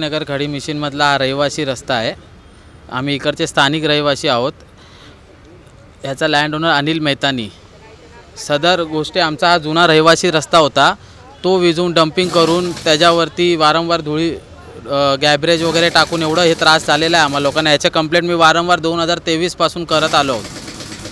शहाजीनगर खडी मिशीनमधला हा रहिवासी रस्ता आहे। आम्ही इकडचे स्थानिक रहिवासी आहोत। याचा लँड ओनर अनिल मेहतानी। सदर गोष्टी आमचा हा जुना रहिवासी रस्ता होता, तो विजून डंपिंग करून त्याच्यावरती वारंवार धुळी गॅबरेज वगैरे टाकून एवढं हे त्रास झालेला आहे आम्हाला लोकांना। याचे कंप्लेंट मी वारंवार 2023 पासून करत आलो।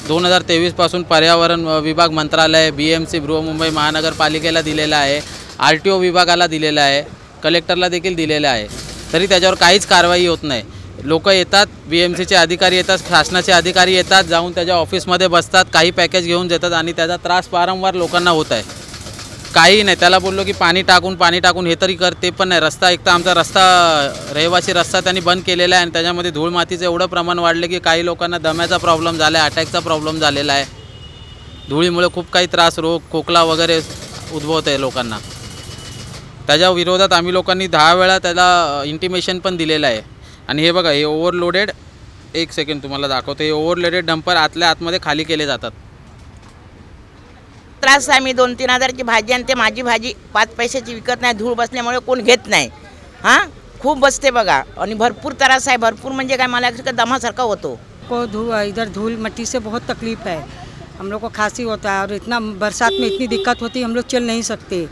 2023 पासून पर्यावरण विभाग मंत्रालय, BMC बृहन्मुंबई महानगरपालिकेला दिलेला आहे, RTO विभागाला दिलेला आहे, कलेक्टरला देखील दिलेला आहे, तरी त्याच्यावर काहीच कारवाई होत नाही। लोक येतात, BMCचे अधिकारी येतात, शासनाचे अधिकारी येतात, जाऊन त्याच्या ऑफिसमध्ये बसतात, काही पॅकेज घेऊन देतात आणि त्याचा त्रास वारंवार लोकांना होत आहे। काही नाही, त्याला बोललो की पाणी टाकून हे तरी कर, ते पण नाही। रस्ता एक तर आमचा रस्ता रहिवासी रस्ता त्यांनी बंद केलेला आहे आणि त्याच्यामध्ये धूळ मातीचं एवढं प्रमाण वाढलं की काही लोकांना दम्याचा प्रॉब्लेम झाला आहे, अटॅकचा प्रॉब्लेम झालेला आहे। धुळीमुळे खूप काही त्रास, रोग, खोकला वगैरे उद्भवत आहे लोकांना। त्याच्या विरोधात आम्ही लोकांनी 10 वेळा त्याला इंटिमेशन पण दिलेलं आहे। आणि हे बघा, हे ओव्हरलोडेड, एक सेकंड तुम्हाला दाखवतो, हे ओव्हरलोडेड डंपर आतमध्ये खाली केले जातात। त्रास आहे। मी 2-3 हजाराची भाजी आणते, माझी भाजी 5 पैशाची विकत नाही, धूळ बसल्यामुळे कोण घेत नाही। हां, खूप बसते बघा आणि भरपूर त्रास आहे। भरपूर म्हणजे काय, मला दमासारखा होतो। इधर धूल मिट्टी से बहुत तकलीफ है, हम लोग को खांसी होता है और इतना बरसात में इतनी दिक्कत होती है, हम लोग चल नहीं सकते।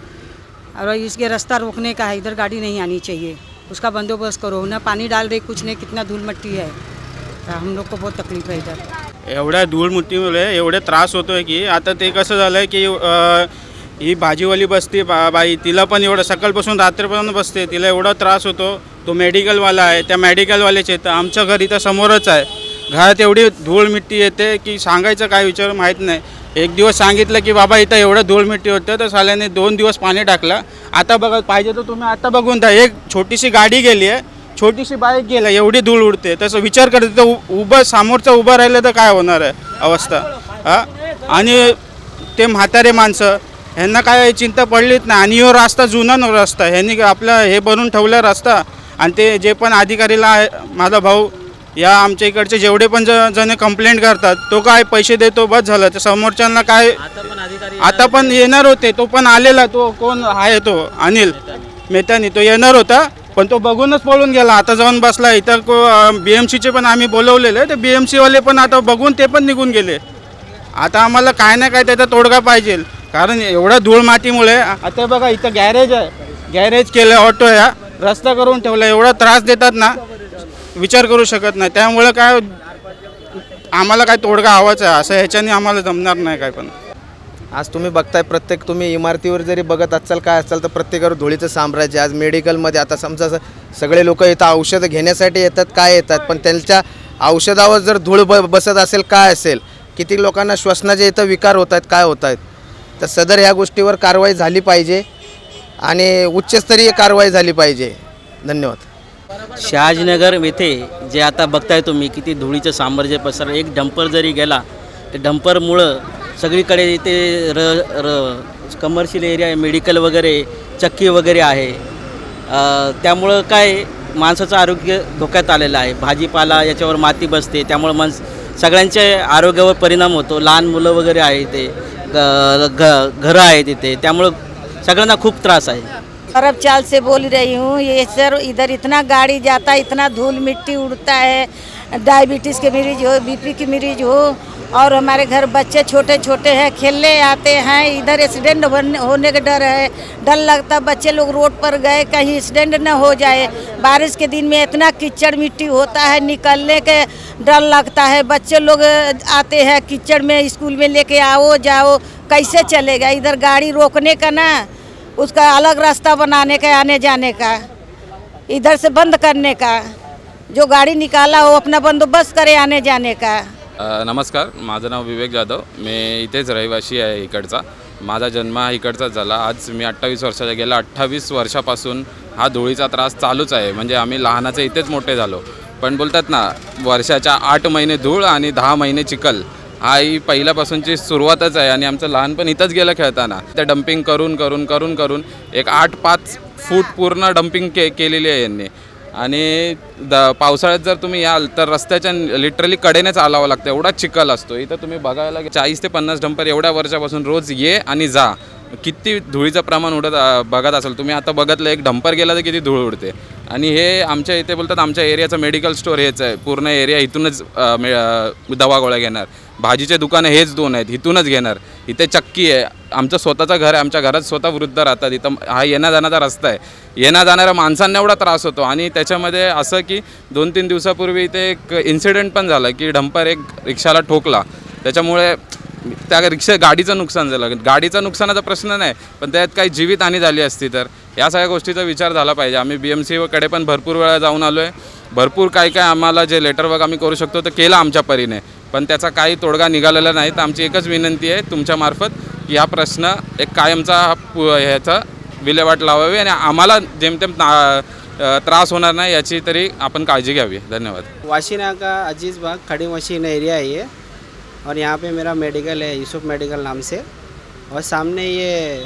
और इसके रास्ता रोकने का है, इधर गाड़ी नहीं आनी चाहिए, उसका बंदोबस्त करो ना। पानी डाल रहे कुछ नहीं, कितना धूल मिट्टी है, हम लोग को बहुत तकलीफ है इधर। एवढ्या धूळ मिट्टीमुळे एवढे त्रास होतोय की आता ते कसं झालंय की ही भाजीवाली बसते बाई, तिला पण एवढं सकाळपासून रात्रीपर्यंत बसते, तिला एवढा त्रास होतो। तो मेडिकलवाला आहे, त्या मेडिकलवाल्याचे तर आमच्या घर इथं समोरच आहे, घरात एवढी धूळ मिट्टी येते की सांगायचं काय विचार माहीत नाही। एक दिवस सांगितलं की बाबा इथं एवढं धूळ मिट्टी होतं, तर साल्याने 2 दिवस पाणी टाकलं। आता बघा, पाहिजे तर तुम्ही आता बघून द्या, एक छोटीशी गाडी गेली आहे, छोटीशी बाईक गेला, एवढी धूळ उडते। तसं विचार करते तर उभं समोरचं उभं राहिलं तर काय होणार आहे अवस्था। हां, आणि ते म्हातारे माणसं, ह्यांना काय चिंता पडलीच नाही। आणि हा रस्ता जुना रस्ता, ह्यांनी आपलं हे बनवून ठेवला रस्ता। आणि ते जे पण अधिकारीला माझा भाऊ या आमच्या इकडचे जेवढे पण जण कंप्लेंट करतात, तो काय पैसे देतो बस झालं। तर समोरच्यांना काय, आता पण येणार होते, तो पण आलेला, तो कोण आहे तो अनिल मेहतानी, तो येणार होता पण तो बघूनच पळून गेला। आता जाऊन बसला इथं। BMCचे पण आम्ही बोलवलेले, ते BMCवाले पण आता बघून ते पण निघून गेले। आता आम्हाला काय ना काय त्याचा तोडगा पाहिजे, कारण एवढ्या धूळ मातीमुळे। आता बघा, इथं गॅरेज आहे, गॅरेज केलं, ऑटो या रस्ता करून ठेवला, एवढा त्रास देतात ना, विचार करू शकत नाही। त्यामुळे काय आम्हाला काय तोडगा हवाच आहे, असं ह्याच्याने आम्हाला जमणार नाही काय पण। आज तुम्ही बघताय, प्रत्येक तुम्ही इमारतीवर जरी बघत असाल काय असाल तर प्रत्येकावर धुळीचं साम्राज्य। आज मेडिकलमध्ये आता समजा सगळे लोक इथं औषधं घेण्यासाठी येतात, काय येतात, पण त्यांच्या औषधावर जर धूळ बसत असेल, काय असेल, किती लोकांना श्वसनाचे इथं विकार होत आहेत, काय होत आहेत। तर सदर ह्या गोष्टीवर कारवाई झाली पाहिजे आणि उच्चस्तरीय कारवाई झाली पाहिजे। धन्यवाद। शहाजीनगर येथे जे आता बघताय तुम्ही, किती धुळीचं साम्राज्य पसरलं। एक डंपर जरी गेला, ते डंपरमुळं सगळीकडे इथे कमर्शियल एरिया आहे, मेडिकल वगैरे, चक्की वगैरे आहे। त्यामुळं काय माणसाचं आरोग्य धोक्यात आलेलं आहे। भाजीपाला याच्यावर माती बसते, त्यामुळं सगळ्यांच्या आरोग्यावर परिणाम होतो। लहान मुलं वगैरे आहे, इथे घरं आहेत इथे, त्यामुळं सगळ्यांना खूप त्रास आहे। अरब चाल से बोल रही हूँ। ये सर, इधर इतना गाड़ी जाता है, इतना धूल मिट्टी उड़ता है, डायबिटीज़ के मरीज हो, BP के मरीज हो, और हमारे घर बच्चे छोटे छोटे हैं, खेलने आते हैं। इधर एक्सीडेंट होने का डर है, डर लगता बच्चे लोग रोड पर गए कहीं एक्सीडेंट न हो जाए। बारिश के दिन में इतना कीचड़ मिट्टी होता है, निकलने के डर लगता है। बच्चे लोग आते हैं कीचड़ में, स्कूल में लेके आओ जाओ, कैसे चलेगा। इधर गाड़ी रोकने का ना, उसका अलग रास्ता बनाने का, आने जाने का, इधर से बंद करने का। जो गाड़ी निकाला हो अपना बंदोबस्त करे आने जाने का। नमस्कार, माझं नाव विवेक जाधव, मी इथेच रहिवासी आहे इकडचा। माझा जन्म हा इकडचाच झाला। आज मी 28 वर्षाचा, गेल्या 28 वर्षापासून हा धुळीचा त्रास चालूच आहे। म्हणजे आम्ही लहानाचे इथेच मोठे झालो, पण बोलतात ना, वर्षाच्या 8 महिने धूळ आणि 10 महिने चिखल, हा ही पहिल्यापासूनची सुरुवातच आहे। आणि आमचं लहानपण इथंच गेलं खेळताना। ते डंपिंग करून एक 8-5 फूट पूर्ण डंपिंग केलेली आहे यांनी। आणि पावसाळ्यात जर तुम्ही याल तर रस्त्याच्या लिटरली कडेनेच आलावं लागतं, एवढा चिखल असतो इथं। तुम्ही बघायला 40 ते 50 डंपर एवढ्या वर्षापासून रोज ये आणि जा, किती धुळीचं प्रमाण उडत बघत असाल तुम्ही। आता बघितलं, एक डंपर गेला तर किती धूळ उडते। आणि हे आमच्या इथे बोलतात आमच्या एरियाचं मेडिकल स्टोर हेच आहे, पूर्ण एरिया इथूनच दवा गोळ्या घेणार, भाजीचे दुकानं हेच 2 आहेत, इथूनच घेणार. इथे चक्की आहे, आमचं स्वतःचं घर आहे, आमच्या घरात स्वतः वृद्ध राहतात, इथं हा येण्या जाण्याचा रस्ता आहे, येण्या जाणाऱ्या माणसांना एवढा त्रास होतो. आणि त्याच्यामध्ये असं की 2-3 दिवसापूर्वी इथे एक इन्सिडेंट पण झाला की डंपर एक रिक्षाला ठोकला, त्याच्यामुळे त्या गाडीचं नुकसान झालं. गाडीचा नुकसानाचा प्रश्न नाही, पण त्यात काही जीवितहानी झाली असती तर या सगळ्या गोष्टीचा विचार झाला पाहिजे. आम्ही BMC कडे पण भरपूर वेळा जाऊन आलो आहे, भरपूर काय आम्हाला जे लेटर वर्क आम्ही करू शकतो तर केलं आमच्या परीने, पण त्याचा काही तोडगा निघालेला नाही. तर आमची एकच विनंती आहे तुमच्यामार्फत की हा प्रश्न एक कायमचा ह्याचा विल्हेवाट लावावी आणि आम्हाला जेमतेम त्रास होणार नाही याची तरी आपण काळजी घ्यावी. धन्यवाद. वाशीना का अजीज बाग खड़ी मशीन एरिया है ये, और यहाँ पे मेरा मेडिकल है यूसुफ मेडिकल नाम से, और सामने ये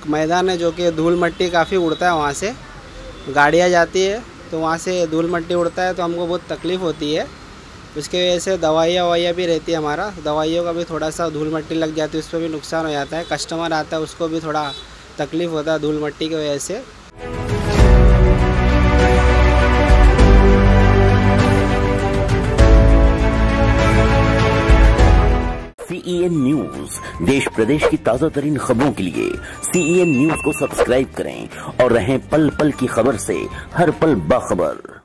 मैदान है जो कि धूल मट्टी काफ़ी उड़ता है, वहाँ से गाड़ियाँ जाती है तो वहाँ से धूल मट्टी उड़ता है तो हमको बहुत तकलीफ़ होती है. उसके वजह से दवाइयाँ भी रहती है, हमारा दवाइयों का भी थोड़ा सा धूल मट्टी लग जाती है, उस पर भी नुकसान हो जाता है. कस्टमर आता है उसको भी थोड़ा तकलीफ़ होता है धूल मट्टी की वजह से. CEN न्यूज देश प्रदेश की ताजा तरीन खबरों के लिए CEN न्यूज को सब्सक्राइब करें और रहें पल पल की खबर से हर पल बाखबर.